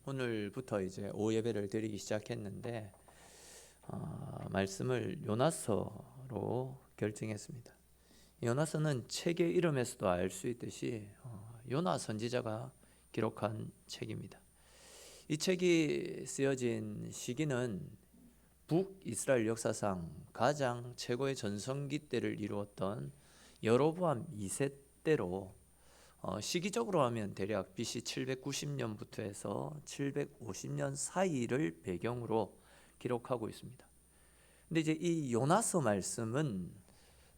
오늘부터 이제 오후 예배를 드리기 시작했는데 말씀을 요나서로 결정했습니다. 요나서는 책의 이름에서도 알 수 있듯이 요나 선지자가 기록한 책입니다. 이 책이 쓰여진 시기는 북이스라엘 역사상 가장 최고의 전성기 때를 이루었던 여로보암 2세 때로 시기적으로 하면 대략 BC 790년부터 해서 750년 사이를 배경으로 기록하고 있습니다. 근데 이제 이 요나서 말씀은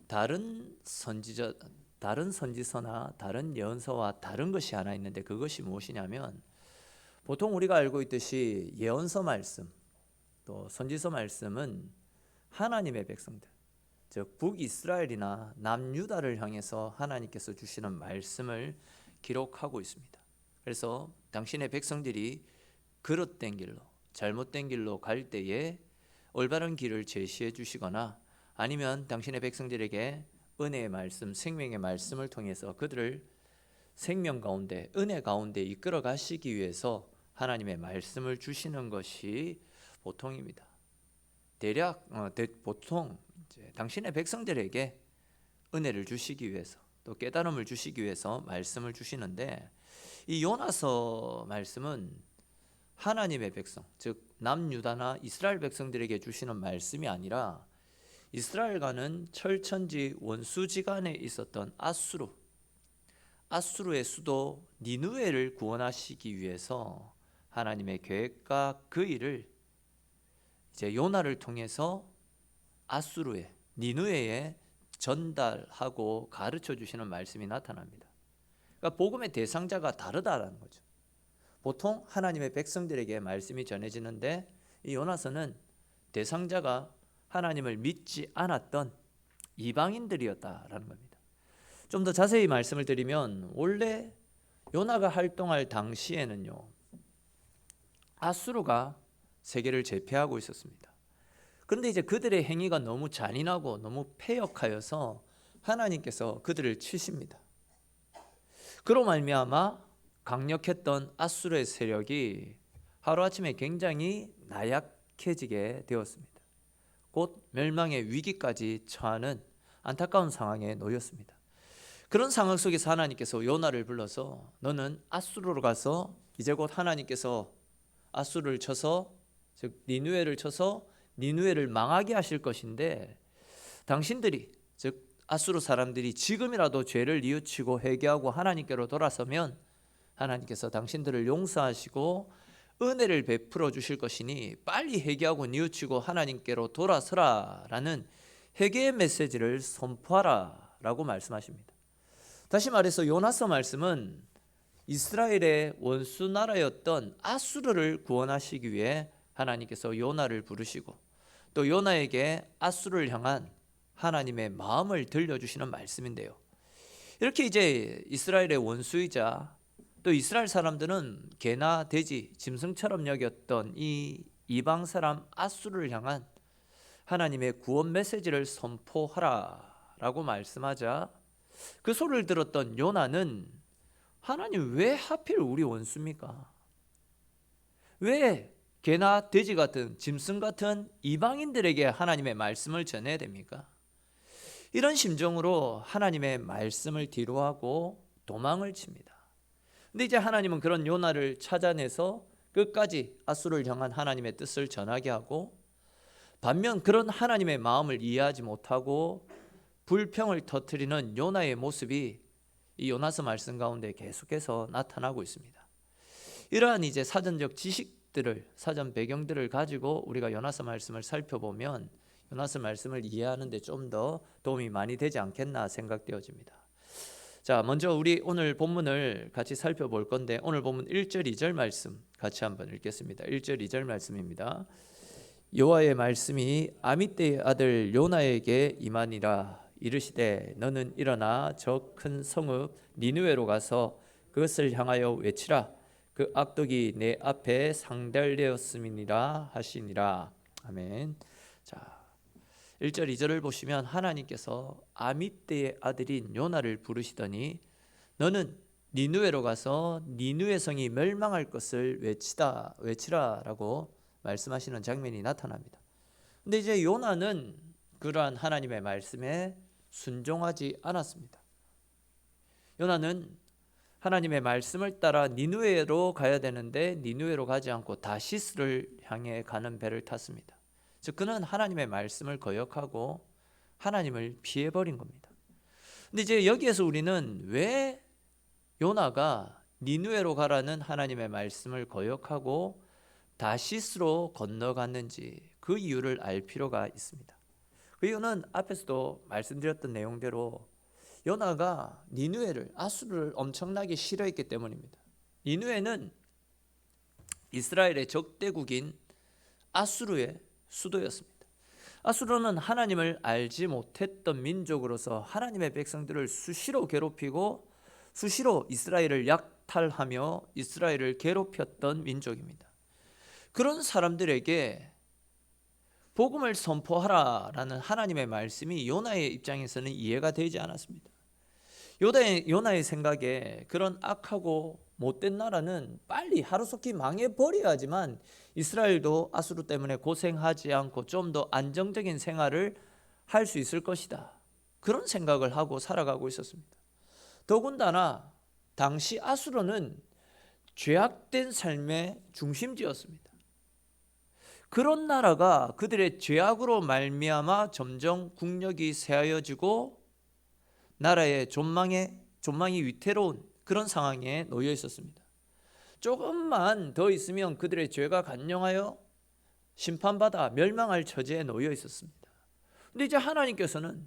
다른 선지서나 다른 예언서와 다른 것이 하나 있는데, 그것이 무엇이냐면, 보통 우리가 알고 있듯이 예언서 말씀 또 선지서 말씀은 하나님의 백성들, 즉 북이스라엘이나 남유다를 향해서 하나님께서 주시는 말씀을 기록하고 있습니다. 그래서 당신의 백성들이 그릇된 길로, 잘못된 길로 갈 때에 올바른 길을 제시해 주시거나, 아니면 당신의 백성들에게 은혜의 말씀, 생명의 말씀을 통해서 그들을 생명 가운데, 은혜 가운데 이끌어 가시기 위해서 하나님의 말씀을 주시는 것이 보통입니다. 보통 이제 당신의 백성들에게 은혜를 주시기 위해서, 또 깨달음을 주시기 위해서 말씀을 주시는데, 이 요나서 말씀은 하나님의 백성, 즉 남유다나 이스라엘 백성들에게 주시는 말씀이 아니라 이스라엘과는 철천지 원수지간에 있었던 아수르의 수도 니느웨를 구원하시기 위해서 하나님의 계획과 그 일을 이제 요나를 통해서 아수르에, 니느웨에 전달하고 가르쳐 주시는 말씀이 나타납니다. 그러니까 복음의 대상자가 다르다라는 거죠. 보통 하나님의 백성들에게 말씀이 전해지는데, 이 요나서는 대상자가 하나님을 믿지 않았던 이방인들이었다라는 겁니다. 좀 더 자세히 말씀을 드리면, 원래 요나가 활동할 당시에는요, 아수르가 세계를 제패하고 있었습니다. 그런데 이제 그들의 행위가 너무 잔인하고 너무 패역하여서 하나님께서 그들을 치십니다. 그로 말미암아 강력했던 아수르의 세력이 하루아침에 굉장히 나약해지게 되었습니다. 곧 멸망의 위기까지 처하는 안타까운 상황에 놓였습니다. 그런 상황 속에서 하나님께서 요나를 불러서, 너는 아수르로 가서 이제 곧 하나님께서 아수르를 쳐서, 즉 니느웨를 쳐서 니느웨를 망하게 하실 것인데, 당신들이, 즉 아수르 사람들이 지금이라도 죄를 뉘우치고 회개하고 하나님께로 돌아서면 하나님께서 당신들을 용서하시고 은혜를 베풀어 주실 것이니 빨리 회개하고 뉘우치고 하나님께로 돌아서라 라는 회개의 메시지를 선포하라 라고 말씀하십니다. 다시 말해서 요나서 말씀은 이스라엘의 원수 나라였던 아수르를 구원하시기 위해 하나님께서 요나를 부르시고, 또 요나에게 아수르를 향한 하나님의 마음을 들려주시는 말씀인데요, 이렇게 이제 이스라엘의 원수이자 또 이스라엘 사람들은 개나 돼지, 짐승처럼 여겼던 이 이방 사람 아수르를 향한 하나님의 구원 메시지를 선포하라 라고 말씀하자, 그 소리를 들었던 요나는, 하나님 왜 하필 우리 원수입니까? 왜 개나 돼지 같은, 짐승 같은 이방인들에게 하나님의 말씀을 전해야 됩니까? 이런 심정으로 하나님의 말씀을 뒤로하고 도망을 칩니다. 근데 이제 하나님은 그런 요나를 찾아내서 끝까지 아수르를 향한 하나님의 뜻을 전하게 하고, 반면 그런 하나님의 마음을 이해하지 못하고 불평을 터뜨리는 요나의 모습이 이 요나서 말씀 가운데 계속해서 나타나고 있습니다. 이러한 이제 사전적 지식들을, 사전 배경들을 가지고 우리가 요나서 말씀을 살펴보면 요나서 말씀을 이해하는 데 좀 더 도움이 많이 되지 않겠나 생각되어집니다. 자, 먼저 우리 오늘 본문을 같이 살펴볼 건데, 오늘 본문 1절 2절 말씀 같이 한번 읽겠습니다. 1절 2절 말씀입니다. 여호와의 말씀이 아미떼의 아들 요나에게 임하니라. 이르시되 너는 일어나 저 큰 성읍 니느웨로 가서 그것을 향하여 외치라. 그 악독이 내 앞에 상달되었음이니라 하시니라. 아멘. 자, 1절 2절을 보시면 하나님께서 아미떼의 아들인 요나를 부르시더니, 너는 니느웨로 가서 니느웨 성이 멸망할 것을 외치라라고 말씀하시는 장면이 나타납니다. 근데 이제 요나는 그러한 하나님의 말씀에 순종하지 않았습니다. 요나는 하나님의 말씀을 따라 니느웨로 가야 되는데 니느웨로 가지 않고 다시스를 향해 가는 배를 탔습니다. 즉 그는 하나님의 말씀을 거역하고 하나님을 피해버린 겁니다. 근데 이제 여기에서 우리는 왜 요나가 니느웨로 가라는 하나님의 말씀을 거역하고 다시스로 건너갔는지 그 이유를 알 필요가 있습니다. 그 이유는 앞에서도 말씀드렸던 내용대로 요나가 니느웨를, 아수르를 엄청나게 싫어했기 때문입니다. 니느웨는 이스라엘의 적대국인 아수르의 수도였습니다. 아수르는 하나님을 알지 못했던 민족으로서 하나님의 백성들을 수시로 괴롭히고 수시로 이스라엘을 약탈하며 이스라엘을 괴롭혔던 민족입니다. 그런 사람들에게 복음을 선포하라라는 하나님의 말씀이 요나의 입장에서는 이해가 되지 않았습니다. 요나의 생각에 그런 악하고 못된 나라는 빨리 하루속히 망해버려야지만 이스라엘도 아수르 때문에 고생하지 않고 좀 더 안정적인 생활을 할 수 있을 것이다. 그런 생각을 하고 살아가고 있었습니다. 더군다나 당시 아수르는 죄악된 삶의 중심지였습니다. 그런 나라가 그들의 죄악으로 말미암아 점점 국력이 쇠하여지고 나라의 존망이 위태로운 그런 상황에 놓여 있었습니다. 조금만 더 있으면 그들의 죄가 간영하여 심판받아 멸망할 처지에 놓여 있었습니다. 근데 이제 하나님께서는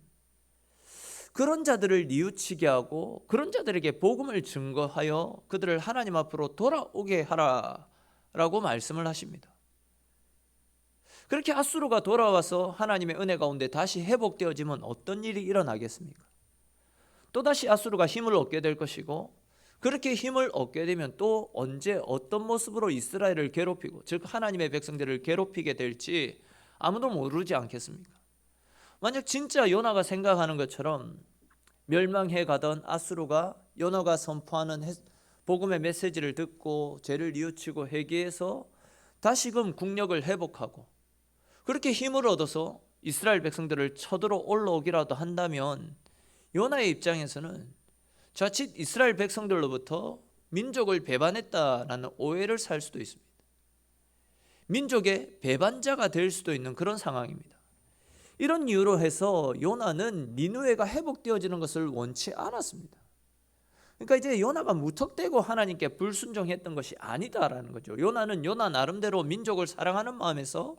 그런 자들을 뉘우치게 하고 그런 자들에게 복음을 증거하여 그들을 하나님 앞으로 돌아오게 하라라고 말씀을 하십니다. 그렇게 아수르가 돌아와서 하나님의 은혜 가운데 다시 회복되어지면 어떤 일이 일어나겠습니까? 또다시 아수르가 힘을 얻게 될 것이고 그렇게 힘을 얻게 되면 또 언제 어떤 모습으로 이스라엘을 괴롭히고 즉 하나님의 백성들을 괴롭히게 될지 아무도 모르지 않겠습니까? 만약 진짜 요나가 생각하는 것처럼 멸망해 가던 아수르가 요나가 선포하는 복음의 메시지를 듣고 죄를 뉘우치고 회개해서 다시금 국력을 회복하고 그렇게 힘을 얻어서 이스라엘 백성들을 쳐들어 올라오기라도 한다면 요나의 입장에서는 자칫 이스라엘 백성들로부터 민족을 배반했다라는 오해를 살 수도 있습니다. 민족의 배반자가 될 수도 있는 그런 상황입니다. 이런 이유로 해서 요나는 니느웨가 회복되어지는 것을 원치 않았습니다. 그러니까 이제 요나가 무턱대고 하나님께 불순종했던 것이 아니다라는 거죠. 요나는 요나 나름대로 민족을 사랑하는 마음에서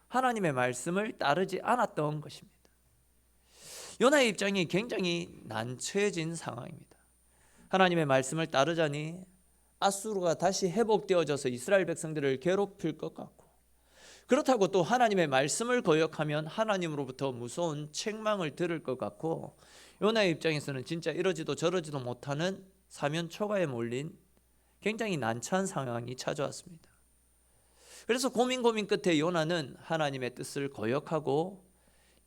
하나님의 말씀을 따르지 않았던 것입니다. 요나의 입장이 굉장히 난처해진 상황입니다. 하나님의 말씀을 따르자니 아수르가 다시 회복되어져서 이스라엘 백성들을 괴롭힐 것 같고 그렇다고 또 하나님의 말씀을 거역하면 하나님으로부터 무서운 책망을 들을 것 같고 요나의 입장에서는 진짜 이러지도 저러지도 못하는 사면 초가에 몰린 굉장히 난처한 상황이 찾아왔습니다. 그래서 고민 끝에 요나는 하나님의 뜻을 거역하고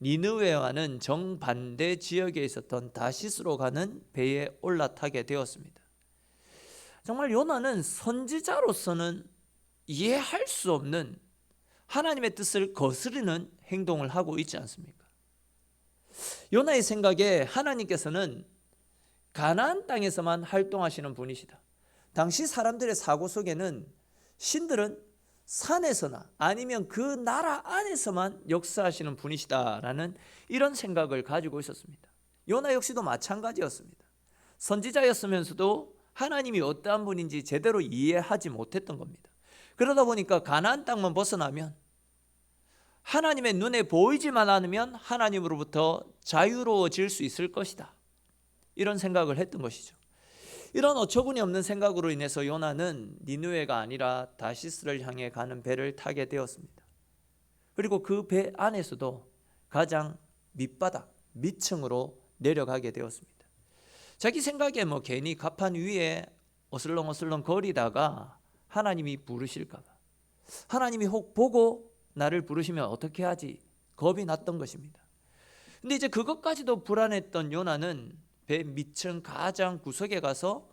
니느웨와는 정반대 지역에 있었던 다시스로 가는 배에 올라타게 되었습니다. 정말 요나는 선지자로서는 이해할 수 없는 하나님의 뜻을 거스르는 행동을 하고 있지 않습니까? 요나의 생각에 하나님께서는 가나안 땅에서만 활동하시는 분이시다. 당시 사람들의 사고 속에는 신들은 산에서나 아니면 그 나라 안에서만 역사하시는 분이시다라는 이런 생각을 가지고 있었습니다. 요나 역시도 마찬가지였습니다. 선지자였으면서도 하나님이 어떠한 분인지 제대로 이해하지 못했던 겁니다. 그러다 보니까 가나안 땅만 벗어나면 하나님의 눈에 보이지만 않으면 하나님으로부터 자유로워질 수 있을 것이다. 이런 생각을 했던 것이죠. 이런 어처구니 없는 생각으로 인해서 요나는 니느웨가 아니라 다시스를 향해 가는 배를 타게 되었습니다. 그리고 그 배 안에서도 가장 밑바닥, 밑층으로 내려가게 되었습니다. 자기 생각에 괜히 갑판 위에 어슬렁어슬렁 거리다가 하나님이 부르실까 봐, 하나님이 혹 보고 나를 부르시면 어떻게 하지? 겁이 났던 것입니다. 근데 이제 그것까지도 불안했던 요나는 배 밑층 가장 구석에 가서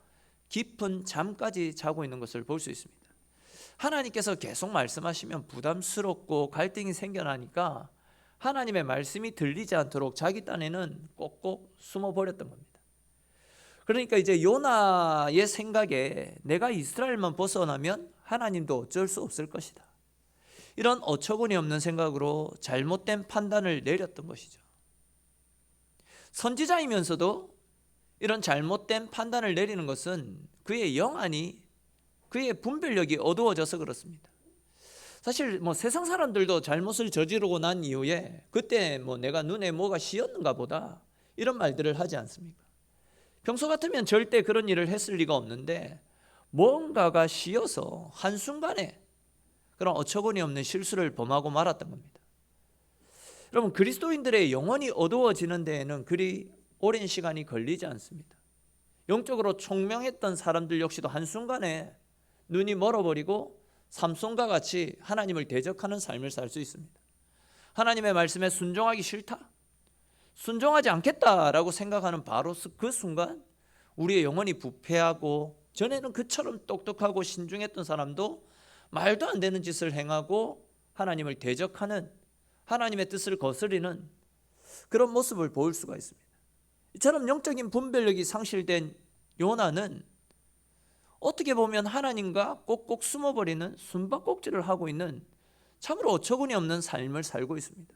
깊은 잠까지 자고 있는 것을 볼 수 있습니다. 하나님께서 계속 말씀하시면 부담스럽고 갈등이 생겨나니까 하나님의 말씀이 들리지 않도록 자기 딴에는 꼭꼭 숨어버렸던 겁니다. 그러니까 이제 요나의 생각에 내가 이스라엘만 벗어나면 하나님도 어쩔 수 없을 것이다, 이런 어처구니 없는 생각으로 잘못된 판단을 내렸던 것이죠. 선지자이면서도 이런 잘못된 판단을 내리는 것은 그의 영안이, 그의 분별력이 어두워져서 그렇습니다. 사실 세상 사람들도 잘못을 저지르고 난 이후에 그때 내가 눈에 뭐가 씌었는가 보다 이런 말들을 하지 않습니까? 평소 같으면 절대 그런 일을 했을 리가 없는데 뭔가가 씌어서 한순간에 그런 어처구니 없는 실수를 범하고 말았던 겁니다. 여러분, 그리스도인들의 영혼이 어두워지는 데에는 그리 오랜 시간이 걸리지 않습니다. 영적으로 총명했던 사람들 역시도 한순간에 눈이 멀어버리고 삼손과 같이 하나님을 대적하는 삶을 살 수 있습니다. 하나님의 말씀에 순종하기 싫다, 순종하지 않겠다라고 생각하는 바로 그 순간 우리의 영혼이 부패하고, 전에는 그처럼 똑똑하고 신중했던 사람도 말도 안 되는 짓을 행하고 하나님을 대적하는, 하나님의 뜻을 거스리는 그런 모습을 보일 수가 있습니다. 이처럼 영적인 분별력이 상실된 요나는 어떻게 보면 하나님과 꼭꼭 숨어버리는 숨바꼭질을 하고 있는 참으로 어처구니 없는 삶을 살고 있습니다.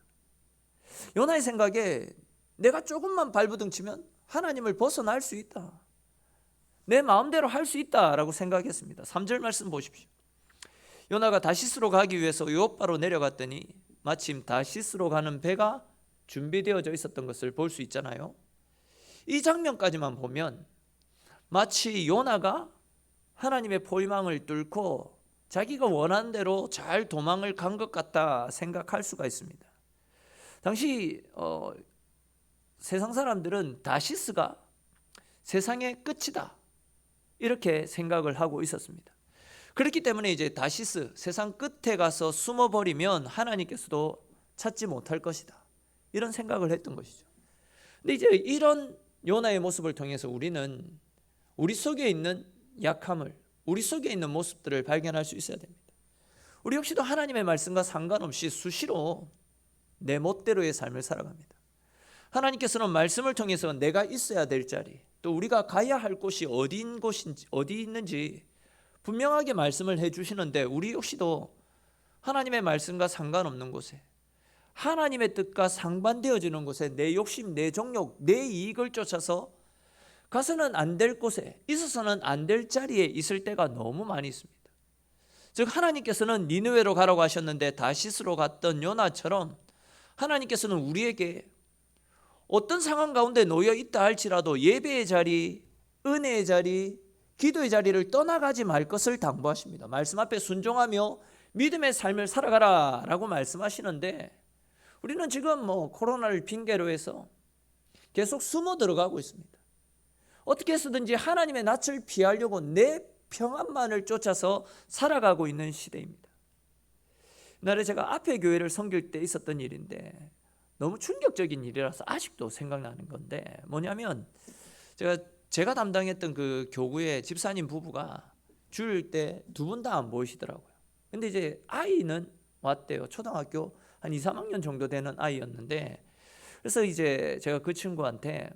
요나의 생각에 내가 조금만 발버둥 치면 하나님을 벗어날 수 있다, 내 마음대로 할 수 있다라고 생각했습니다. 3절 말씀 보십시오. 요나가 다시스로 가기 위해서 요바로 내려갔더니 마침 다시스로 가는 배가 준비되어져 있었던 것을 볼 수 있잖아요. 이 장면까지만 보면 마치 요나가 하나님의 포위망을 뚫고 자기가 원하는 대로 잘 도망을 간 것 같다 생각할 수가 있습니다. 당시 세상 사람들은 다시스가 세상의 끝이다 이렇게 생각을 하고 있었습니다. 그렇기 때문에 이제 다시스, 세상 끝에 가서 숨어버리면 하나님께서도 찾지 못할 것이다, 이런 생각을 했던 것이죠. 근데 이제 이런 요나의 모습을 통해서 우리는 우리 속에 있는 약함을, 우리 속에 있는 모습들을 발견할 수 있어야 됩니다. 우리 역시도 하나님의 말씀과 상관없이 수시로 내 멋대로의 삶을 살아갑니다. 하나님께서는 말씀을 통해서 내가 있어야 될 자리, 또 우리가 가야 할 곳이 어디 있는지 분명하게 말씀을 해주시는데, 우리 역시도 하나님의 말씀과 상관없는 곳에, 하나님의 뜻과 상반되어지는 곳에 내 욕심, 내 정욕, 내 이익을 쫓아서 가서는 안 될 곳에, 있어서는 안 될 자리에 있을 때가 너무 많이 있습니다. 즉 하나님께서는 니느웨로 가라고 하셨는데 다시스로 갔던 요나처럼 하나님께서는 우리에게 어떤 상황 가운데 놓여 있다 할지라도 예배의 자리, 은혜의 자리, 기도의 자리를 떠나가지 말 것을 당부하십니다. 말씀 앞에 순종하며 믿음의 삶을 살아가라 라고 말씀하시는데, 우리는 지금 코로나를 핑계로 해서 계속 숨어 들어가고 있습니다. 어떻게 해서든지 하나님의 낯을 피하려고 내 평안만을 쫓아서 살아가고 있는 시대입니다. 옛날에 제가 앞에 교회를 섬길 때 있었던 일인데 너무 충격적인 일이라서 아직도 생각나는 건데, 뭐냐면 제가 담당했던 그 교구의 집사님 부부가 주일 때 두 분 다 안 보이시더라고요. 근데 이제 아이는 왔대요. 초등학교 한 2, 3학년 정도 되는 아이였는데, 그래서 이제 제가 그 친구한테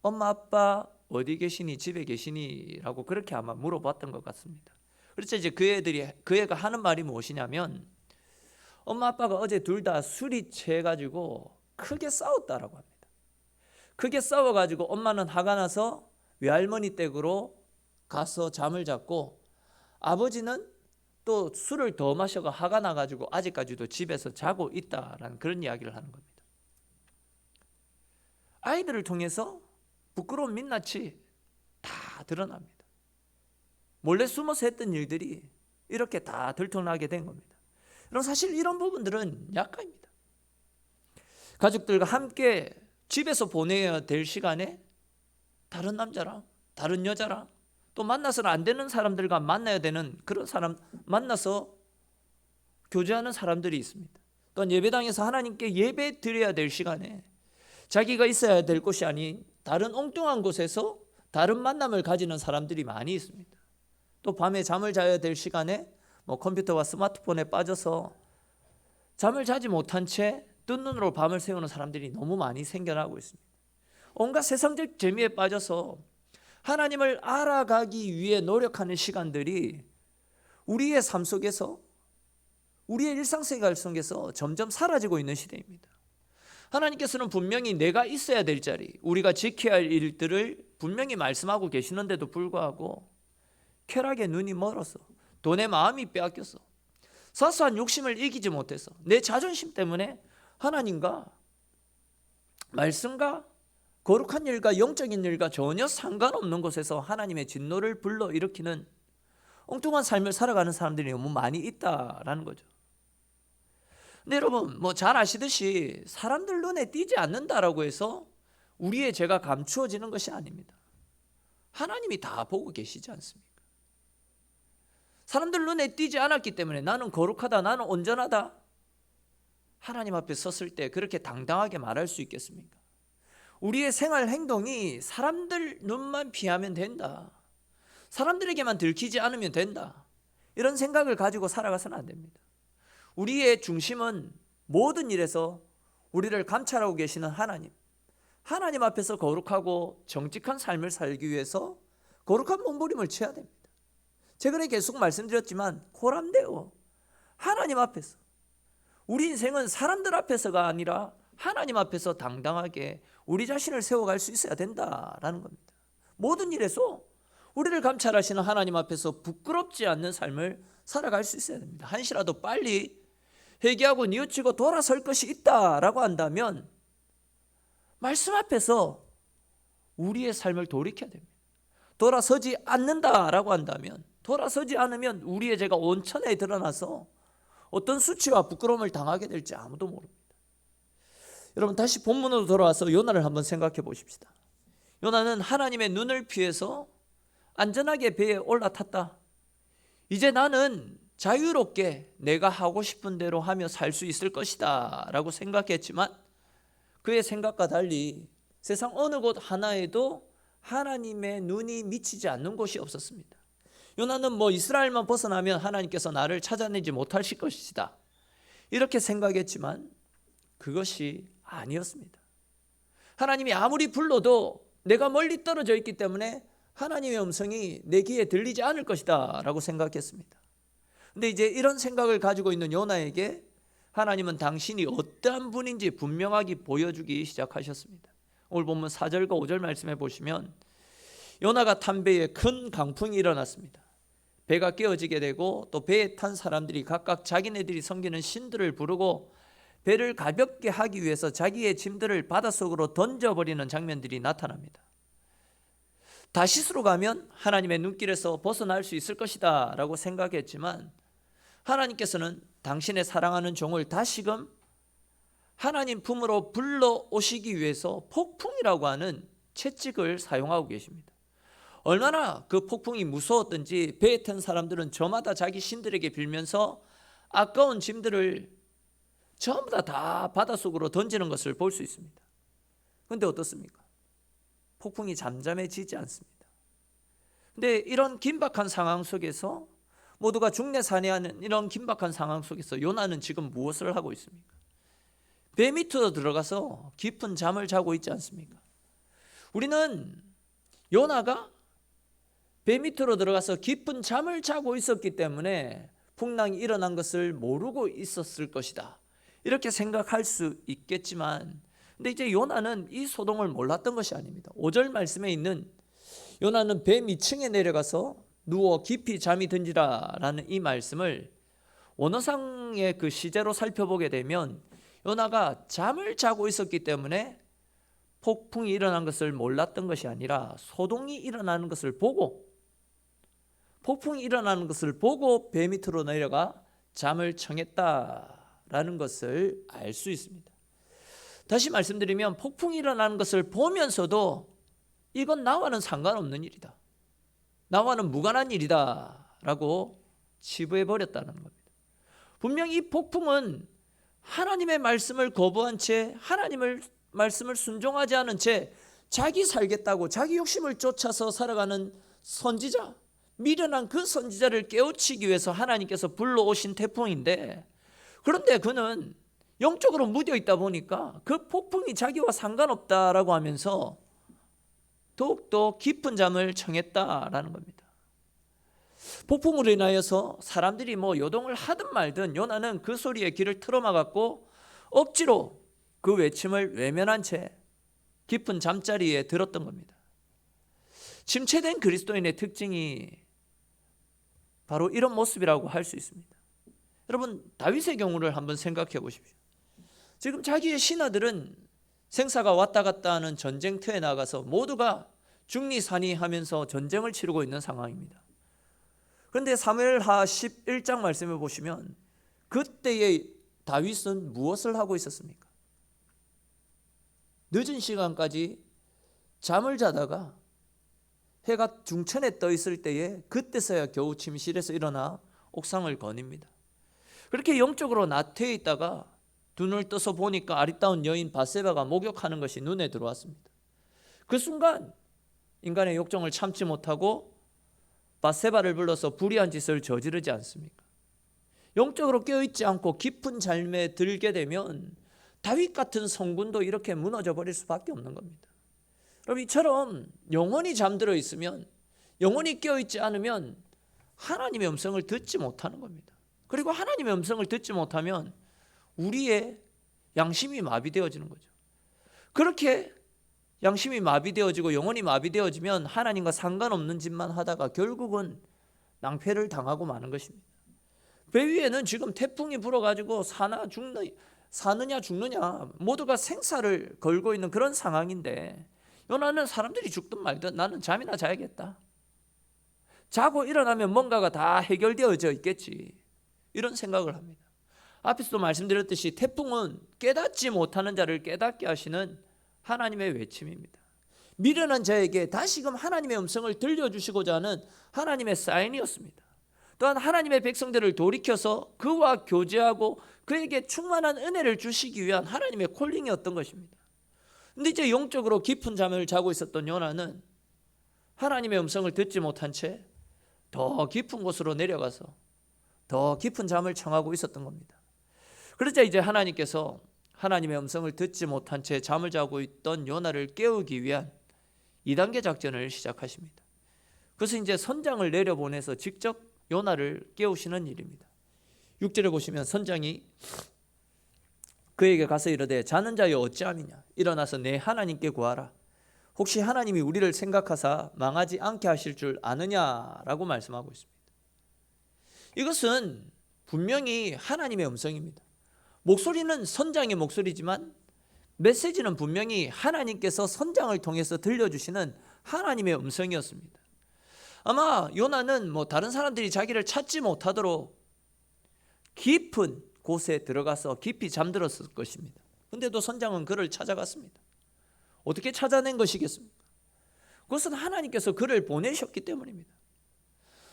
엄마 아빠 어디 계시니, 집에 계시니 라고 그렇게 아마 물어봤던 것 같습니다. 그래서 이제 그 애가 하는 말이 무엇이냐면, 엄마 아빠가 어제 둘 다 술이 취해가지고 크게 싸웠다라고 합니다. 크게 싸워가지고 엄마는 화가 나서 외할머니 댁으로 가서 잠을 잤고, 아버지는 또 술을 더 마셔가 화가 나가지고 아직까지도 집에서 자고 있다라는 그런 이야기를 하는 겁니다. 아이들을 통해서 부끄러운 민낯이 다 드러납니다. 몰래 숨어서 했던 일들이 이렇게 다 들통나게 된 겁니다. 그럼 사실 이런 부분들은 약간입니다. 가족들과 함께 집에서 보내야 될 시간에 다른 남자랑 다른 여자랑 또 만나서는 안 되는 사람들과 만나야 되는 그런 사람 만나서 교제하는 사람들이 있습니다. 또한 예배당에서 하나님께 예배 드려야 될 시간에 자기가 있어야 될 곳이 아닌 다른 엉뚱한 곳에서 다른 만남을 가지는 사람들이 많이 있습니다. 또 밤에 잠을 자야 될 시간에 컴퓨터와 스마트폰에 빠져서 잠을 자지 못한 채 뜬 눈으로 밤을 새우는 사람들이 너무 많이 생겨나고 있습니다. 온갖 세상적 재미에 빠져서 하나님을 알아가기 위해 노력하는 시간들이 우리의 삶 속에서, 우리의 일상생활 속에서 점점 사라지고 있는 시대입니다. 하나님께서는 분명히 내가 있어야 될 자리, 우리가 지켜야 할 일들을 분명히 말씀하고 계시는데도 불구하고 쾌락에 눈이 멀어서, 돈에 마음이 빼앗겨서, 사소한 욕심을 이기지 못해서, 내 자존심 때문에 하나님과 말씀과 거룩한 일과 영적인 일과 전혀 상관없는 곳에서 하나님의 진노를 불러일으키는 엉뚱한 삶을 살아가는 사람들이 너무 많이 있다라는 거죠. 근데 여러분, 잘 아시듯이 사람들 눈에 띄지 않는다라고 해서 우리의 죄가 감추어지는 것이 아닙니다. 하나님이 다 보고 계시지 않습니까? 사람들 눈에 띄지 않았기 때문에 나는 거룩하다, 나는 온전하다, 하나님 앞에 섰을 때 그렇게 당당하게 말할 수 있겠습니까? 우리의 생활 행동이 사람들 눈만 피하면 된다, 사람들에게만 들키지 않으면 된다, 이런 생각을 가지고 살아가서는 안 됩니다. 우리의 중심은 모든 일에서 우리를 감찰하고 계시는 하나님 앞에서 거룩하고 정직한 삶을 살기 위해서 거룩한 몸부림을 쳐야 됩니다. 최근에 계속 말씀드렸지만 코람데오, 하나님 앞에서, 우리 인생은 사람들 앞에서가 아니라 하나님 앞에서 당당하게 우리 자신을 세워갈 수 있어야 된다라는 겁니다. 모든 일에서 우리를 감찰하시는 하나님 앞에서 부끄럽지 않는 삶을 살아갈 수 있어야 됩니다. 한시라도 빨리 회개하고 뉘우치고 돌아설 것이 있다라고 한다면 말씀 앞에서 우리의 삶을 돌이켜야 됩니다. 돌아서지 않는다라고 한다면, 돌아서지 않으면 우리의 죄가 온천에 드러나서 어떤 수치와 부끄러움을 당하게 될지 아무도 모릅니다. 여러분, 다시 본문으로 돌아와서 요나를 한번 생각해 보십시다. 요나는 하나님의 눈을 피해서 안전하게 배에 올라탔다. 이제 나는 자유롭게 내가 하고 싶은 대로 하며 살 수 있을 것이다 라고 생각했지만 그의 생각과 달리 세상 어느 곳 하나에도 하나님의 눈이 미치지 않는 곳이 없었습니다. 요나는 이스라엘만 벗어나면 하나님께서 나를 찾아내지 못하실 것이다, 이렇게 생각했지만 그것이 아니었습니다. 하나님이 아무리 불러도 내가 멀리 떨어져 있기 때문에 하나님의 음성이 내 귀에 들리지 않을 것이다 라고 생각했습니다. 근데 이제 이런 생각을 가지고 있는 요나에게 하나님은 당신이 어떠한 분인지 분명하게 보여주기 시작하셨습니다. 오늘 본문 4절과 5절 말씀해 보시면 요나가 탄 배에 큰 강풍이 일어났습니다. 배가 깨어지게 되고 또 배에 탄 사람들이 각각 자기네들이 섬기는 신들을 부르고 배를 가볍게 하기 위해서 자기의 짐들을 바닷속으로 던져버리는 장면들이 나타납니다. 다시스로 가면 하나님의 눈길에서 벗어날 수 있을 것이다 라고 생각했지만 하나님께서는 당신의 사랑하는 종을 다시금 하나님 품으로 불러오시기 위해서 폭풍이라고 하는 채찍을 사용하고 계십니다. 얼마나 그 폭풍이 무서웠던지 배에 탄 사람들은 저마다 자기 신들에게 빌면서 아까운 짐들을 전부 다 바닷속으로 던지는 것을 볼 수 있습니다. 그런데 어떻습니까? 폭풍이 잠잠해지지 않습니다. 근데 이런 긴박한 상황 속에서 모두가 중내산해하는 이런 긴박한 상황 속에서 요나는 지금 무엇을 하고 있습니까? 배 밑으로 들어가서 깊은 잠을 자고 있지 않습니까? 우리는 요나가 배 밑으로 들어가서 깊은 잠을 자고 있었기 때문에 풍랑이 일어난 것을 모르고 있었을 것이다, 이렇게 생각할 수 있겠지만 근데 이제 요나는 이 소동을 몰랐던 것이 아닙니다. 5절 말씀에 있는 요나는 배 밑층에 내려가서 누워 깊이 잠이 든지라 라는 이 말씀을 원어상의 그 시제로 살펴보게 되면 요나가 잠을 자고 있었기 때문에 폭풍이 일어난 것을 몰랐던 것이 아니라 소동이 일어나는 것을 보고, 폭풍이 일어나는 것을 보고 배 밑으로 내려가 잠을 청했다라는 것을 알 수 있습니다. 다시 말씀드리면 폭풍이 일어나는 것을 보면서도 이건 나와는 상관없는 일이다, 나와는 무관한 일이다 라고 치부해버렸다는 겁니다. 분명히 이 폭풍은 하나님의 말씀을 거부한 채, 하나님의 말씀을 순종하지 않은 채 자기 살겠다고 자기 욕심을 쫓아서 살아가는 선지자, 미련한 그 선지자를 깨우치기 위해서 하나님께서 불러오신 태풍인데, 그런데 그는 영적으로 무뎌 있다 보니까 그 폭풍이 자기와 상관없다라고 하면서 더욱더 깊은 잠을 청했다라는 겁니다. 폭풍으로 인하여서 사람들이 요동을 하든 말든 요나는 그 소리에 귀를 틀어막았고 억지로 그 외침을 외면한 채 깊은 잠자리에 들었던 겁니다. 침체된 그리스도인의 특징이 바로 이런 모습이라고 할 수 있습니다. 여러분, 다윗의 경우를 한번 생각해 보십시오. 지금 자기의 신하들은 생사가 왔다 갔다 하는 전쟁터에 나가서 모두가 중리산이 하면서 전쟁을 치르고 있는 상황입니다. 그런데 사무엘하 11장 말씀을 보시면 그때의 다윗은 무엇을 하고 있었습니까? 늦은 시간까지 잠을 자다가 해가 중천에 떠 있을 때에 그때서야 겨우 침실에서 일어나 옥상을 거닙니다. 그렇게 영적으로 나태해 있다가 눈을 떠서 보니까 아리따운 여인 바세바가 목욕하는 것이 눈에 들어왔습니다. 그 순간 인간의 욕정을 참지 못하고 바세바를 불러서 불의한 짓을 저지르지 않습니까? 영적으로 깨어있지 않고 깊은 잠에 들게 되면 다윗 같은 성군도 이렇게 무너져 버릴 수밖에 없는 겁니다. 여러분, 이처럼 영원히 잠들어 있으면, 영원히 깨어있지 않으면 하나님의 음성을 듣지 못하는 겁니다. 그리고 하나님의 음성을 듣지 못하면 우리의 양심이 마비되어지는 거죠. 그렇게 양심이 마비되어지고 영혼이 마비되어지면 하나님과 상관없는 짓만 하다가 결국은 낭패를 당하고 마는 것입니다. 배 위에는 지금 태풍이 불어가지고 사느냐 죽느냐 모두가 생사를 걸고 있는 그런 상황인데, 요나는 사람들이 죽든 말든 나는 잠이나 자야겠다. 자고 일어나면 뭔가가 다 해결되어져 있겠지, 이런 생각을 합니다. 앞에서도 말씀드렸듯이 태풍은 깨닫지 못하는 자를 깨닫게 하시는 하나님의 외침입니다. 미련한 자에게 다시금 하나님의 음성을 들려주시고자 하는 하나님의 사인이었습니다. 또한 하나님의 백성들을 돌이켜서 그와 교제하고 그에게 충만한 은혜를 주시기 위한 하나님의 콜링이었던 것입니다. 근데 이제 영적으로 깊은 잠을 자고 있었던 요나는 하나님의 음성을 듣지 못한 채 더 깊은 곳으로 내려가서 더 깊은 잠을 청하고 있었던 겁니다. 그러자 이제 하나님께서 하나님의 음성을 듣지 못한 채 잠을 자고 있던 요나를 깨우기 위한 2단계 작전을 시작하십니다. 그것은 이제 선장을 내려보내서 직접 요나를 깨우시는 일입니다. 6절에 보시면 선장이 그에게 가서 이르되 자는 자여 어찌함이냐, 일어나서 내 하나님께 구하라. 혹시 하나님이 우리를 생각하사 망하지 않게 하실 줄 아느냐라고 말씀하고 있습니다. 이것은 분명히 하나님의 음성입니다. 목소리는 선장의 목소리지만 메시지는 분명히 하나님께서 선장을 통해서 들려주시는 하나님의 음성이었습니다. 아마 요나는 다른 사람들이 자기를 찾지 못하도록 깊은 곳에 들어가서 깊이 잠들었을 것입니다. 그런데도 선장은 그를 찾아갔습니다. 어떻게 찾아낸 것이겠습니까? 그것은 하나님께서 그를 보내셨기 때문입니다.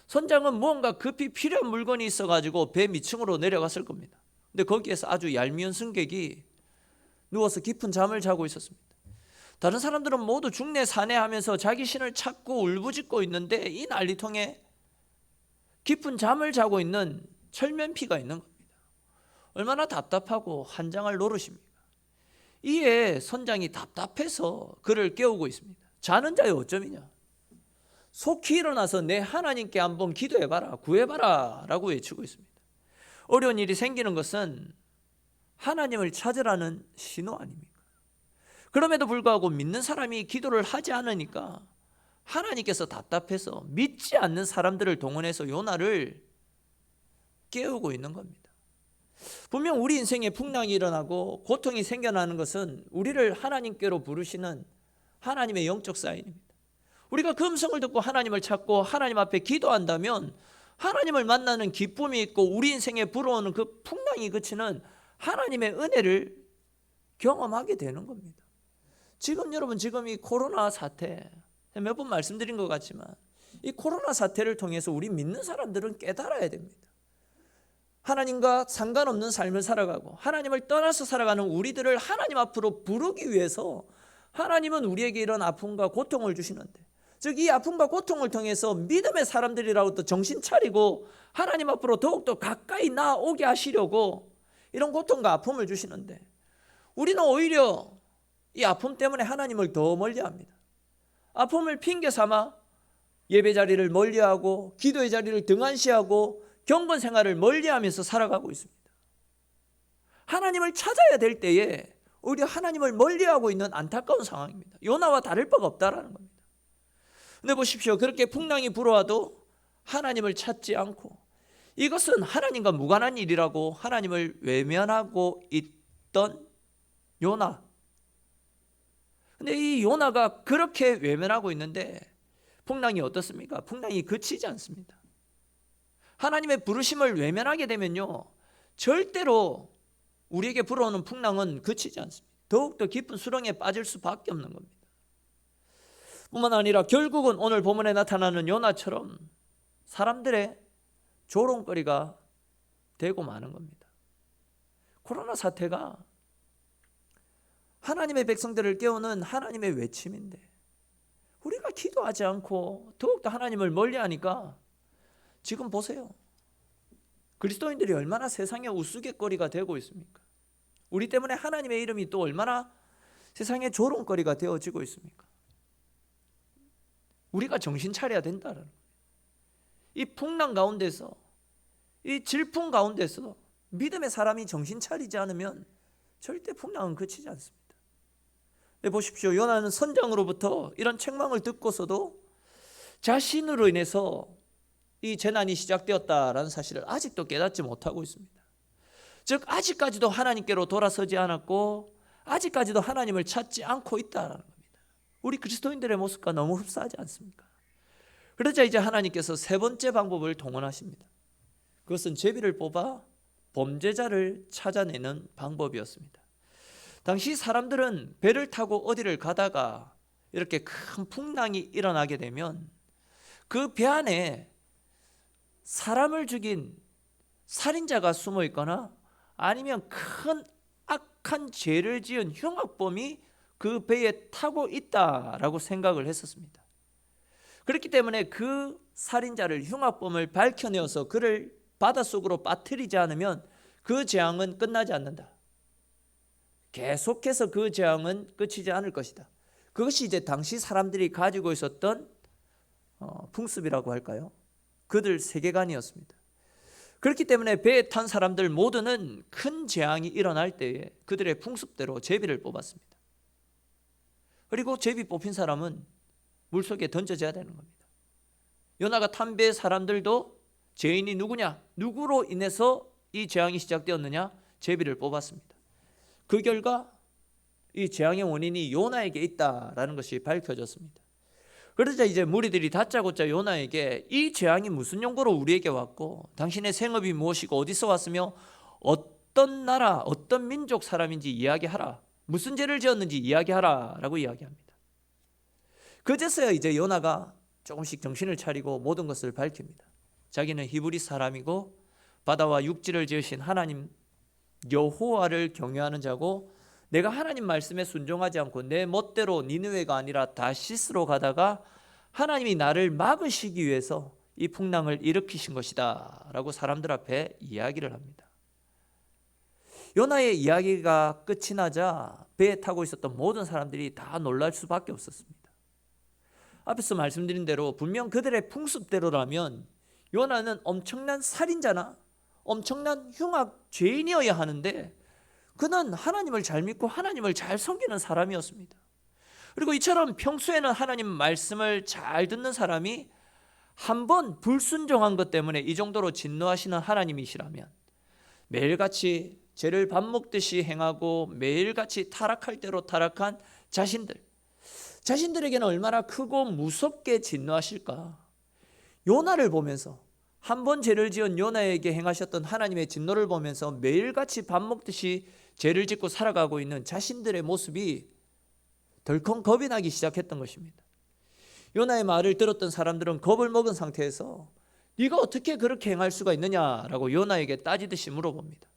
선장은 무언가 급히 필요한 물건이 있어가지고 배 밑층으로 내려갔을 겁니다. 근데 거기에서 아주 얄미운 승객이 누워서 깊은 잠을 자고 있었습니다. 다른 사람들은 모두 중내 산해하면서 자기 신을 찾고 울부짖고 있는데 이 난리통에 깊은 잠을 자고 있는 철면피가 있는 겁니다. 얼마나 답답하고 한장할 노릇입니까? 이에 선장이 답답해서 그를 깨우고 있습니다. 자는 자의 어쩌미냐, 속히 일어나서 내 하나님께 한번 기도해봐라, 구해봐라 라고 외치고 있습니다. 어려운 일이 생기는 것은 하나님을 찾으라는 신호 아닙니까? 그럼에도 불구하고 믿는 사람이 기도를 하지 않으니까 하나님께서 답답해서 믿지 않는 사람들을 동원해서 요나를 깨우고 있는 겁니다. 분명 우리 인생에 풍랑이 일어나고 고통이 생겨나는 것은 우리를 하나님께로 부르시는 하나님의 영적 사인입니다. 우리가 그 음성을 듣고 하나님을 찾고 하나님 앞에 기도한다면 하나님을 만나는 기쁨이 있고 우리 인생에 불어오는 그 풍랑이 그치는 하나님의 은혜를 경험하게 되는 겁니다. 지금 여러분, 지금 이 코로나 사태, 몇 번 말씀드린 것 같지만 이 코로나 사태를 통해서 우리 믿는 사람들은 깨달아야 됩니다. 하나님과 상관없는 삶을 살아가고 하나님을 떠나서 살아가는 우리들을 하나님 앞으로 부르기 위해서 하나님은 우리에게 이런 아픔과 고통을 주시는데, 즉 이 아픔과 고통을 통해서 믿음의 사람들이라고 또 정신 차리고 하나님 앞으로 더욱더 가까이 나오게 하시려고 이런 고통과 아픔을 주시는데, 우리는 오히려 이 아픔 때문에 하나님을 더 멀리합니다. 아픔을 핑계 삼아 예배 자리를 멀리하고 기도의 자리를 등한시하고 경건 생활을 멀리하면서 살아가고 있습니다. 하나님을 찾아야 될 때에 오히려 하나님을 멀리하고 있는 안타까운 상황입니다. 요나와 다를 바가 없다라는 겁니다. 근데 보십시오. 그렇게 풍랑이 불어와도 하나님을 찾지 않고, 이것은 하나님과 무관한 일이라고 하나님을 외면하고 있던 요나. 근데 이 요나가 그렇게 외면하고 있는데 풍랑이 어떻습니까? 풍랑이 그치지 않습니다. 하나님의 부르심을 외면하게 되면요, 절대로 우리에게 불어오는 풍랑은 그치지 않습니다. 더욱더 깊은 수렁에 빠질 수밖에 없는 겁니다. 뿐만 아니라 결국은 오늘 본문에 나타나는 요나처럼 사람들의 조롱거리가 되고 마는 겁니다. 코로나 사태가 하나님의 백성들을 깨우는 하나님의 외침인데, 우리가 기도하지 않고 더욱더 하나님을 멀리하니까 지금 보세요. 그리스도인들이 얼마나 세상의 우스갯거리가 되고 있습니까? 우리 때문에 하나님의 이름이 또 얼마나 세상의 조롱거리가 되어지고 있습니까? 우리가 정신 차려야 된다는 거예요. 이 풍랑 가운데서, 이 질풍 가운데서 믿음의 사람이 정신 차리지 않으면 절대 풍랑은 그치지 않습니다. 네, 보십시오. 요나는 선장으로부터 이런 책망을 듣고서도 자신으로 인해서 이 재난이 시작되었다라는 사실을 아직도 깨닫지 못하고 있습니다. 즉 아직까지도 하나님께로 돌아서지 않았고 아직까지도 하나님을 찾지 않고 있다라는 겁니다. 우리 그리스도인들의 모습과 너무 흡사하지 않습니까? 그러자 이제 하나님께서 세 번째 방법을 동원하십니다. 그것은 제비를 뽑아 범죄자를 찾아내는 방법이었습니다. 당시 사람들은 배를 타고 어디를 가다가 이렇게 큰 풍랑이 일어나게 되면 그 배 안에 사람을 죽인 살인자가 숨어 있거나 아니면 큰 악한 죄를 지은 흉악범이 그 배에 타고 있다라고 생각을 했었습니다. 그렇기 때문에 그 살인자를, 흉악범을 밝혀내어서 그를 바닷속으로 빠뜨리지 않으면 그 재앙은 끝나지 않는다. 계속해서 그 재앙은 끝이지 않을 것이다. 그것이 이제 당시 사람들이 가지고 있었던 풍습이라고 할까요? 그들 세계관이었습니다. 그렇기 때문에 배에 탄 사람들 모두는 큰 재앙이 일어날 때에 그들의 풍습대로 제비를 뽑았습니다. 그리고 제비 뽑힌 사람은 물속에 던져져야 되는 겁니다. 요나가 탄 배의 사람들도 죄인이 누구냐? 누구로 인해서 이 재앙이 시작되었느냐? 제비를 뽑았습니다. 그 결과 이 재앙의 원인이 요나에게 있다라는 것이 밝혀졌습니다. 그러자 이제 무리들이 다짜고짜 요나에게 이 재앙이 무슨 용고로 우리에게 왔고 당신의 생업이 무엇이고 어디서 왔으며 어떤 나라 어떤 민족 사람인지 이야기하라, 무슨 죄를 지었는지 이야기하라 라고 이야기합니다. 그제서야 이제 요나가 조금씩 정신을 차리고 모든 것을 밝힙니다. 자기는 히브리 사람이고 바다와 육지를 지으신 하나님 여호와를 경외하는 자고 내가 하나님 말씀에 순종하지 않고 내 멋대로 니느웨가 아니라 다시스로 가다가 하나님이 나를 막으시기 위해서 이 풍랑을 일으키신 것이다 라고 사람들 앞에 이야기를 합니다. 요나의 이야기가 끝이 나자 배에 타고 있었던 모든 사람들이 다 놀랄 수밖에 없었습니다. 앞에서 말씀드린 대로 분명 그들의 풍습대로라면 요나는 엄청난 살인자나 엄청난 흉악 죄인이어야 하는데 그는 하나님을 잘 믿고 하나님을 잘 섬기는 사람이었습니다. 그리고 이처럼 평소에는 하나님 말씀을 잘 듣는 사람이 한번 불순종한 것 때문에 이 정도로 진노하시는 하나님이시라면 매일같이 죄를 밥 먹듯이 행하고 매일같이 타락할 대로 타락한 자신들에게는 얼마나 크고 무섭게 진노하실까. 요나를 보면서 한 번 죄를 지은 요나에게 행하셨던 하나님의 진노를 보면서 매일같이 밥 먹듯이 죄를 짓고 살아가고 있는 자신들의 모습이 덜컹 겁이 나기 시작했던 것입니다. 요나의 말을 들었던 사람들은 겁을 먹은 상태에서 네가 어떻게 그렇게 행할 수가 있느냐라고 요나에게 따지듯이 물어봅니다.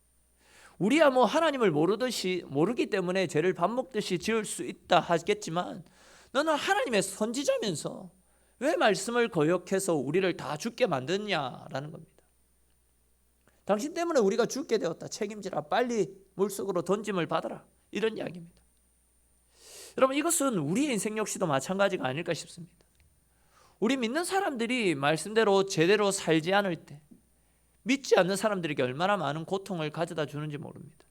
우리야 뭐 하나님을 모르기 때문에 죄를 밥 먹듯이 지을 수 있다 하겠지만, 너는 하나님의 선지자면서 왜 말씀을 거역해서 우리를 다 죽게 만드냐라는 겁니다. 당신 때문에 우리가 죽게 되었다. 책임지라. 빨리 물속으로 던짐을 받아라. 이런 이야기입니다. 여러분, 이것은 우리의 인생 역시도 마찬가지가 아닐까 싶습니다. 우리 믿는 사람들이 말씀대로 제대로 살지 않을 때 믿지 않는 사람들에게 얼마나 많은 고통을 가져다 주는지 모릅니다.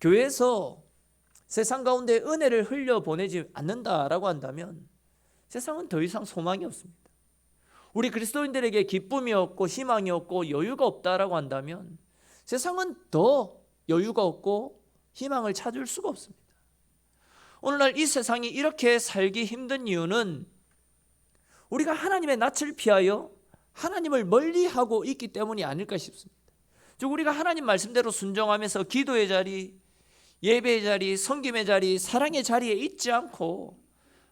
교회에서 세상 가운데 은혜를 흘려보내지 않는다라고 한다면 세상은 더 이상 소망이 없습니다. 우리 그리스도인들에게 기쁨이 없고 희망이 없고 여유가 없다라고 한다면 세상은 더 여유가 없고 희망을 찾을 수가 없습니다. 오늘날 이 세상이 이렇게 살기 힘든 이유는 우리가 하나님의 낯을 피하여 하나님을 멀리하고 있기 때문이 아닐까 싶습니다. 즉, 우리가 하나님 말씀대로 순종하면서 기도의 자리, 예배의 자리, 섬김의 자리, 사랑의 자리에 있지 않고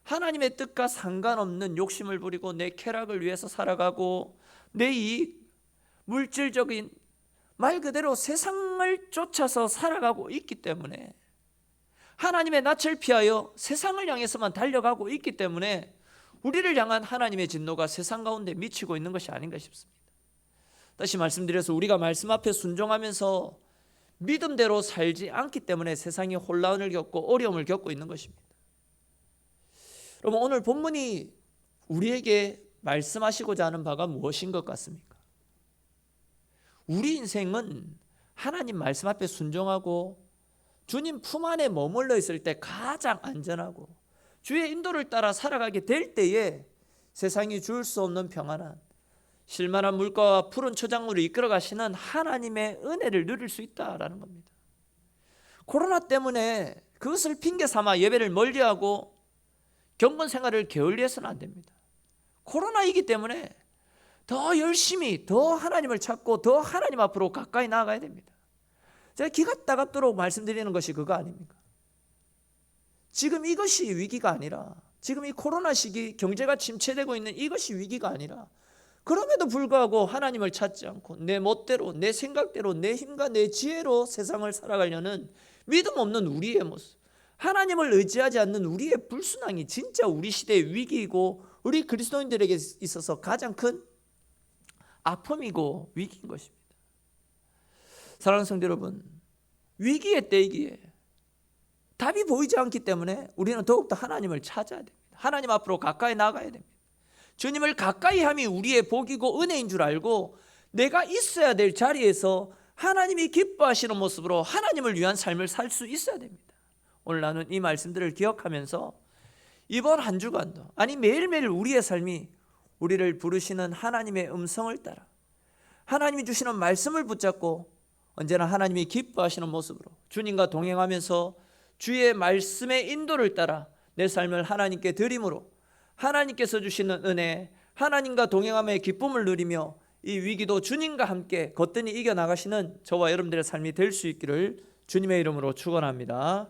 하나님의 뜻과 상관없는 욕심을 부리고 내 쾌락을 위해서 살아가고 내 이익, 물질적인 말 그대로 세상을 쫓아서 살아가고 있기 때문에, 하나님의 낯을 피하여 세상을 향해서만 달려가고 있기 때문에 우리를 향한 하나님의 진노가 세상 가운데 미치고 있는 것이 아닌가 싶습니다. 다시 말씀드려서 우리가 말씀 앞에 순종하면서 믿음대로 살지 않기 때문에 세상이 혼란을 겪고 어려움을 겪고 있는 것입니다. 여러분, 오늘 본문이 우리에게 말씀하시고자 하는 바가 무엇인 것 같습니까? 우리 인생은 하나님 말씀 앞에 순종하고 주님 품 안에 머물러 있을 때 가장 안전하고 주의 인도를 따라 살아가게 될 때에 세상이 줄 수 없는 평안한 실만한 물가와 푸른 초장물을 이끌어 가시는 하나님의 은혜를 누릴 수 있다라는 겁니다. 코로나 때문에 그것을 핑계 삼아 예배를 멀리하고 경건 생활을 게을리해서는 안 됩니다. 코로나이기 때문에 더 열심히 더 하나님을 찾고 더 하나님 앞으로 가까이 나아가야 됩니다. 제가 기가 따갑도록 말씀드리는 것이 그거 아닙니까? 지금 이것이 위기가 아니라, 지금 이 코로나 시기 경제가 침체되고 있는 이것이 위기가 아니라, 그럼에도 불구하고 하나님을 찾지 않고 내 멋대로, 내 생각대로, 내 힘과 내 지혜로 세상을 살아가려는 믿음 없는 우리의 모습, 하나님을 의지하지 않는 우리의 불순항이 진짜 우리 시대의 위기이고 우리 그리스도인들에게 있어서 가장 큰 아픔이고 위기인 것입니다. 사랑하는 성도 여러분, 위기의 때이기에 답이 보이지 않기 때문에 우리는 더욱더 하나님을 찾아야 됩니다. 하나님 앞으로 가까이 나가야 됩니다. 주님을 가까이 함이 우리의 복이고 은혜인 줄 알고 내가 있어야 될 자리에서 하나님이 기뻐하시는 모습으로 하나님을 위한 삶을 살 수 있어야 됩니다. 오늘 나는 이 말씀들을 기억하면서 이번 한 주간도, 아니 매일매일 우리의 삶이 우리를 부르시는 하나님의 음성을 따라 하나님이 주시는 말씀을 붙잡고 언제나 하나님이 기뻐하시는 모습으로 주님과 동행하면서 주의 말씀의 인도를 따라 내 삶을 하나님께 드림으로 하나님께서 주시는 은혜, 하나님과 동행함의 기쁨을 누리며 이 위기도 주님과 함께 거뜬히 이겨나가시는 저와 여러분들의 삶이 될 수 있기를 주님의 이름으로 축원합니다.